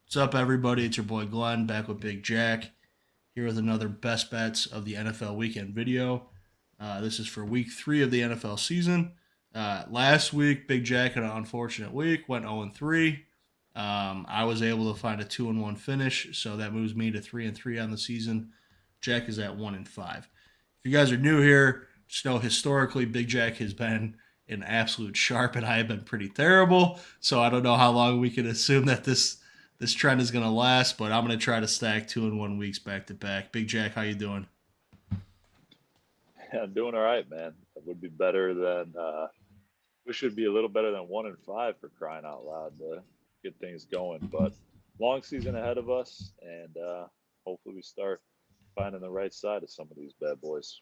What's up, everybody? It's your boy Glenn back with Big Jack here with another best bets of the NFL weekend video. This is for week 3 of the NFL season. Last week, Big Jack had an unfortunate week, went 0-3. I was able to find a 2-1 finish, so that moves me to 3-3 on the season. Jack is at 1-5. If you guys are new here, just know historically Big Jack has been an absolute sharp, and I have been pretty terrible. So I don't know how long we can assume that this trend is going to last, but I'm going to try to stack 2-1 weeks back to back. Big Jack, how you doing? I'm doing all right, man. It would be better than we should be a little better than 1-5 for crying out loud to get things going. But long season ahead of us, and hopefully we start finding the right side of some of these bad boys.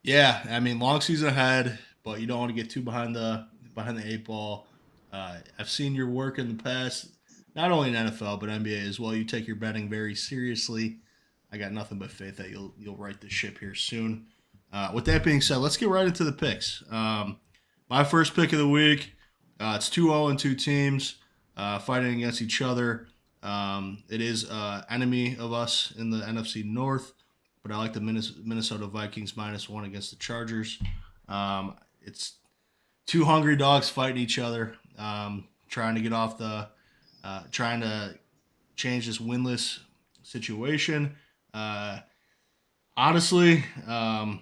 Yeah, I mean, long season ahead, but you don't want to get too behind the eight ball. I've seen your work in the past, not only in NFL but NBA as well. You take your betting very seriously. I got nothing but faith that you'll right the ship here soon. With that being said, let's get right into the picks. My first pick of the week. It's 2-0 teams fighting against each other. It is enemy of us in the NFC North, but I like the Minnesota Vikings -1 against the Chargers. It's two hungry dogs fighting each other, trying to get off trying to change this winless situation. Uh, Honestly, I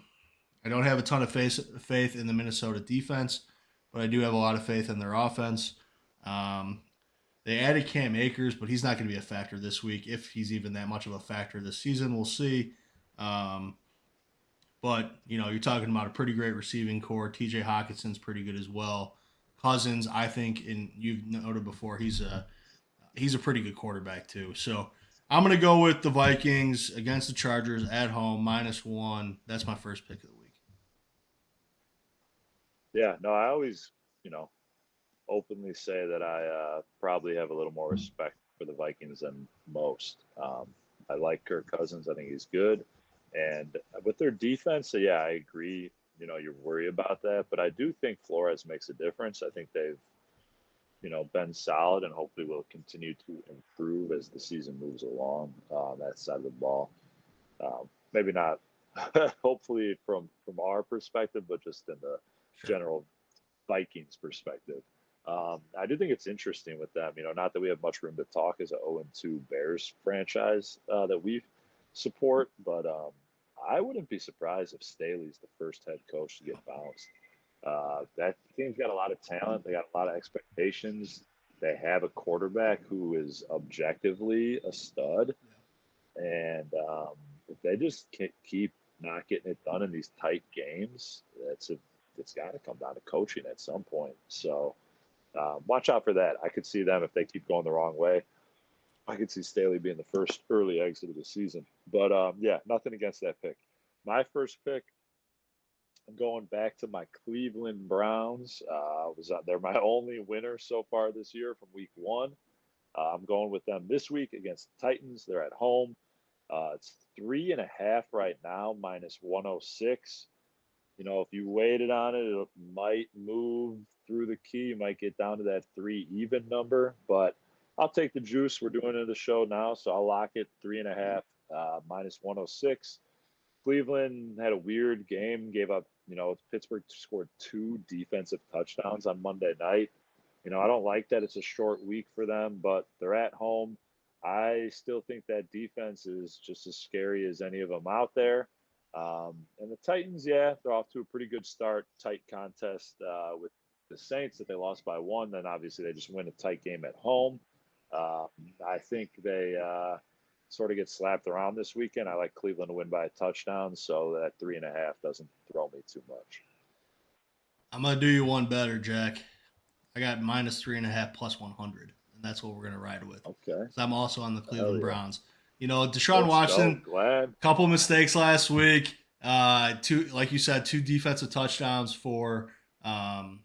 don't have a ton of faith in the Minnesota defense, but I do have a lot of faith in their offense. Um, they added Cam Akers, but he's not going to be a factor this week. If he's even that much of a factor this season, we'll see. Um, but you're talking about a pretty great receiving core. T.J. Hawkinson's pretty good as well. Cousins, I think, and you've noted before, he's a pretty good quarterback too. So I'm gonna go with the Vikings against the Chargers at home -1. That's my first pick of the week. Yeah, no, I always, you know, openly say that I probably have a little more respect for the Vikings than most. I like Kirk Cousins. I think he's good. And with their defense, so yeah, I agree. You worry about that, but I do think Flores makes a difference. I think they've, been solid and hopefully will continue to improve as the season moves along on that side of the ball. Maybe not, hopefully from our perspective, but just in the Sure. general Vikings perspective. I do think it's interesting with them. Not that we have much room to talk as a 0-2 Bears franchise that we support, but I wouldn't be surprised if Staley's the first head coach to get bounced. That team's got a lot of talent. They got a lot of expectations. They have a quarterback who is objectively a stud, Yeah. and if they just keep not getting it done in these tight games, it's got to come down to coaching at some point. So watch out for that. I could see them if they keep going the wrong way. I could see Staley being the first early exit of the season. But yeah, nothing against that pick. My first pick, I'm going back to my Cleveland Browns. They're my only winner so far this year from week one. I'm going with them this week against the Titans. They're at home. It's 3.5 right now, -106. If you waited on it, it might move through the key. You might get down to that 3 even number, but I'll take the juice. We're doing it in the show now, so I'll lock it 3.5, -106. Cleveland had a weird game, gave up, Pittsburgh scored 2 defensive touchdowns on Monday night. I don't like that it's a short week for them, but they're at home. I still think that defense is just as scary as any of them out there. And the Titans, yeah, they're off to a pretty good start. Tight contest with the Saints that they lost by one. Then obviously they just win a tight game at home. Uh, I think they sort of get slapped around this weekend. I like Cleveland to win by a touchdown, so that 3.5 doesn't throw me too much. I'm gonna do you one better, Jack. I got -3.5 +100, and that's what we're gonna ride with. Okay, Because I'm also on the hell Cleveland yeah, Browns. Deshaun let's go. Watson, Glad. couple mistakes last week. Two, like you said, two defensive touchdowns um,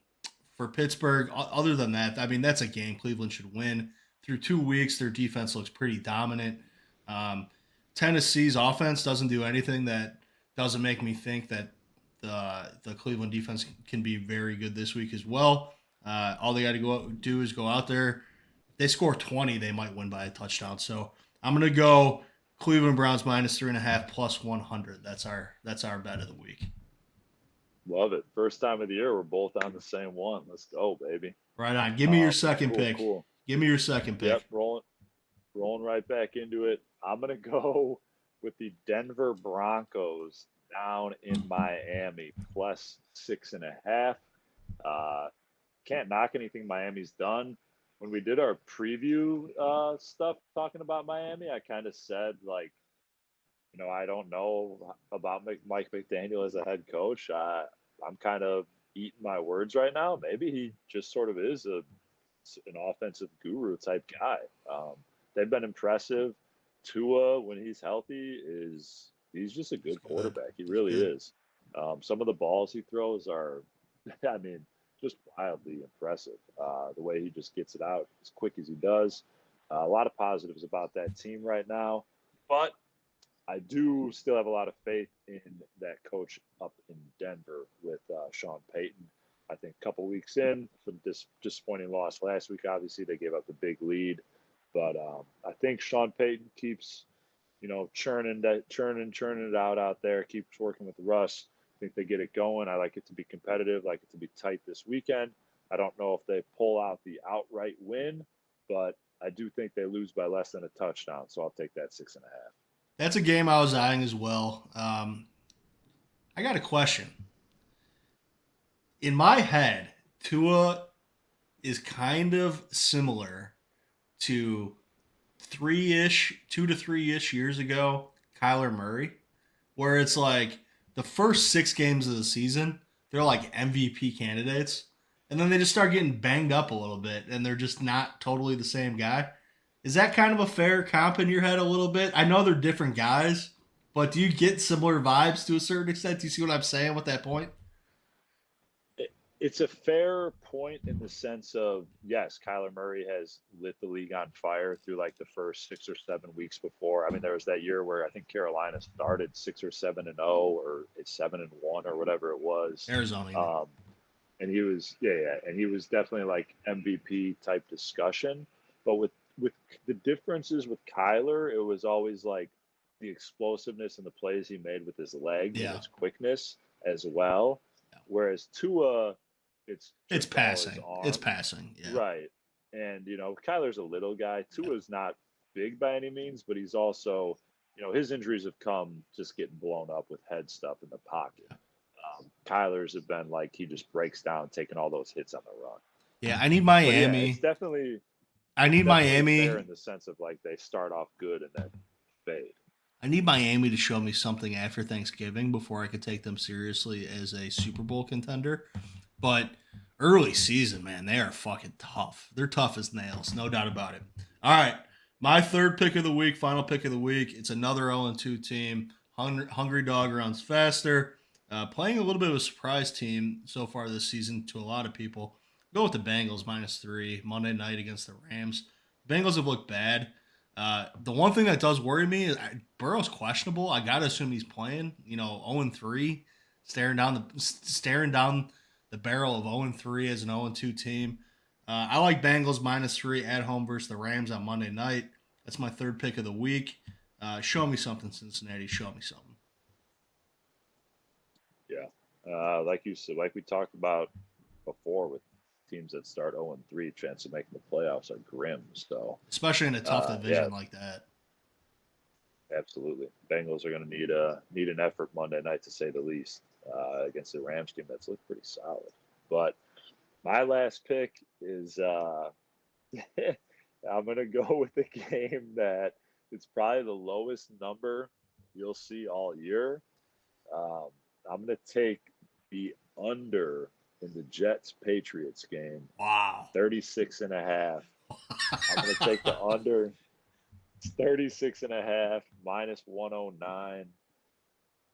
for Pittsburgh. Other than that, I mean, that's a game Cleveland should win. Through 2 weeks, their defense looks pretty dominant. Um, Tennessee's offense doesn't do anything that doesn't make me think that the Cleveland defense can be very good this week as well. All they got to do is go out there, they score 20, they might win by a touchdown. So I'm gonna go Cleveland Browns -3.5 plus 100. That's our bet of the week. Love it. First time of the year, we're both on the same one. Let's go, baby. Right on. Give me your second Cool, pick. cool. Give me your second Yep, pick. rolling right back into it. I'm gonna go with the Denver Broncos down in Miami plus 6.5. Uh, can't knock anything Miami's done. When we did our preview stuff talking about Miami, I kind of said like, I don't know about Mike McDaniel as a head coach. I'm kind of eating my words right now. Maybe he just sort of is an offensive guru type guy. They've been impressive. Tua, when he's healthy, he's just a good quarterback. He really is. Some of the balls he throws are, I mean, just wildly impressive. The way he just gets it out as quick as he does. A lot of positives about that team right now, but I do still have a lot of faith in that coach up in Denver with Sean Payton. I think a couple weeks in from this disappointing loss last week, obviously they gave up the big lead, but I think Sean Payton keeps, churning it out there, keeps working with Russ. I think they get it going. I like it to be competitive, like it to be tight this weekend. I don't know if they pull out the outright win, but I do think they lose by less than a touchdown. So I'll take that 6.5. That's a game I was eyeing as well. I got a question. In my head, Tua is kind of similar to 2 to 3 ish years ago, Kyler Murray, where it's like the first 6 games of the season, they're like MVP candidates. And then they just start getting banged up a little bit and they're just not totally the same guy. Is that kind of a fair comp in your head a little bit? I know they're different guys, but do you get similar vibes to a certain extent? Do you see what I'm saying with that point? It's a fair point in the sense of yes, Kyler Murray has lit the league on fire through like the first 6 or 7 weeks before. I mean, there was that year where I think Carolina started 6 or 7-0 or it's 7-1 or whatever it was. Arizona, you mean? Um, and he was and he was definitely like MVP type discussion. But with the differences with Kyler, it was always like the explosiveness and the plays he made with his legs and Yeah. his quickness as well. Whereas Tua, it's It's just all his passing. It's arm, passing. Yeah. right? And Kyler's a little guy. Yeah. Tua's not big by any means, but he's also, his injuries have come just getting blown up with head stuff in the pocket. Kyler's have been like he just breaks down, taking all those hits on the run. Yeah. I need But yeah, Miami. I it's need definitely fair Miami. in the sense of like they start off good and then fade. I need Miami to show me something after Thanksgiving before I could take them seriously as a Super Bowl contender. But early season, man, they are fucking tough. They're tough as nails, no doubt about it. All right, my third pick of the week, final pick of the week. It's another 0-2 team. Hungry Dog runs faster. Playing a little bit of a surprise team so far this season to a lot of people. Go with the Bengals -3 Monday night against the Rams. Bengals have looked bad. The one thing that does worry me is Burrow's questionable. I gotta assume he's playing. 0-3, staring down the barrel of 0-3 as an 0-2 team. I like Bengals -3 at home versus the Rams on Monday night. That's my third pick of the week. Show me something, Cincinnati. Show me something. Yeah, like you said, like we talked about before with teams that start 0-3, chance of making the playoffs are grim. So, Especially in a tough yeah, division like that. absolutely. Bengals are going to need an effort Monday night to say the least against the Rams team that's looked pretty solid. But my last pick is I'm going to go with a game that it's probably the lowest number you'll see all year. Um, I'm going to take the under in the Jets Patriots game, Wow. 36.5. I'm going to take the under. It's 36.5 -109.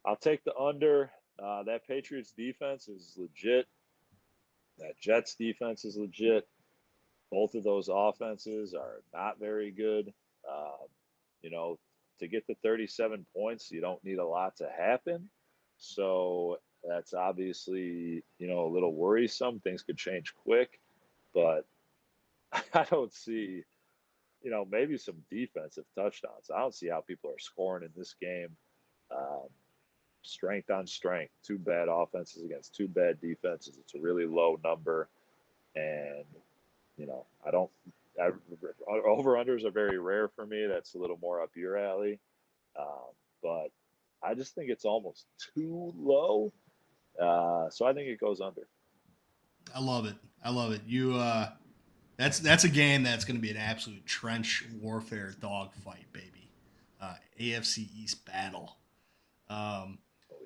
I'll take the under. That Patriots defense is legit. That Jets defense is legit. Both of those offenses are not very good. Um, you know, to get to 37 points, you don't need a lot to happen. So that's obviously, a little worrisome. Things could change quick, but I don't see maybe some defensive touchdowns. I don't see how people are scoring in this game. Um, Strength on strength, two bad offenses against two bad defenses. It's a really low number, and I don't. Over unders are very rare for me. That's a little more up your alley, but I just think it's almost too low. So I think it goes under. I love it. I love it. That's a game that's going to be an absolute trench warfare dogfight, baby. AFC East battle. Um, Oh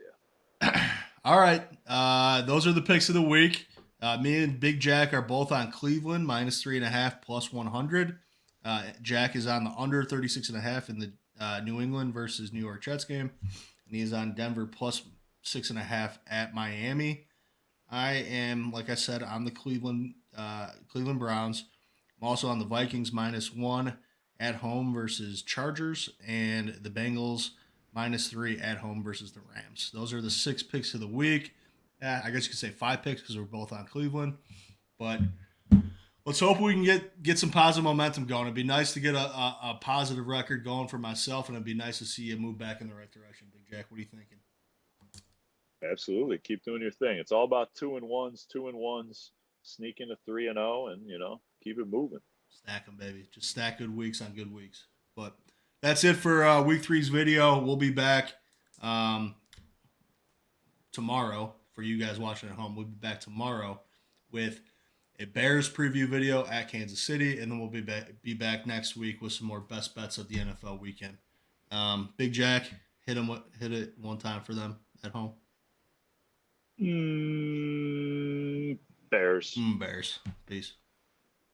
yeah. all right, those are the picks of the week. Me and Big Jack are both on Cleveland -3.5 +100. Jack is on the under 36.5 in the New England versus New York Jets game, and he is on Denver +6.5 at Miami. I am, like I said, on the Cleveland Browns. I'm also on the Vikings -1 at home versus Chargers, and the Bengals -3 at home versus the Rams. Those are the 6 picks of the week. I guess you could say 5 picks because we're both on Cleveland. But let's hope we can get some positive momentum going. It'd be nice to get a positive record going for myself, and it'd be nice to see you move back in the right direction, Big Jack. What are you thinking? Absolutely. Keep doing your thing. It's all about 2-1s, sneak into 3-0, and keep it moving. Stack them, baby. Just stack good weeks on good weeks. But that's it for week three's video. We'll be back tomorrow for you guys watching at home. We'll be back tomorrow with a Bears preview video at Kansas City, and then we'll be back next week with some more best bets of the NFL weekend. Big Jack, hit it one time for them at home. Bears. Bears. Peace.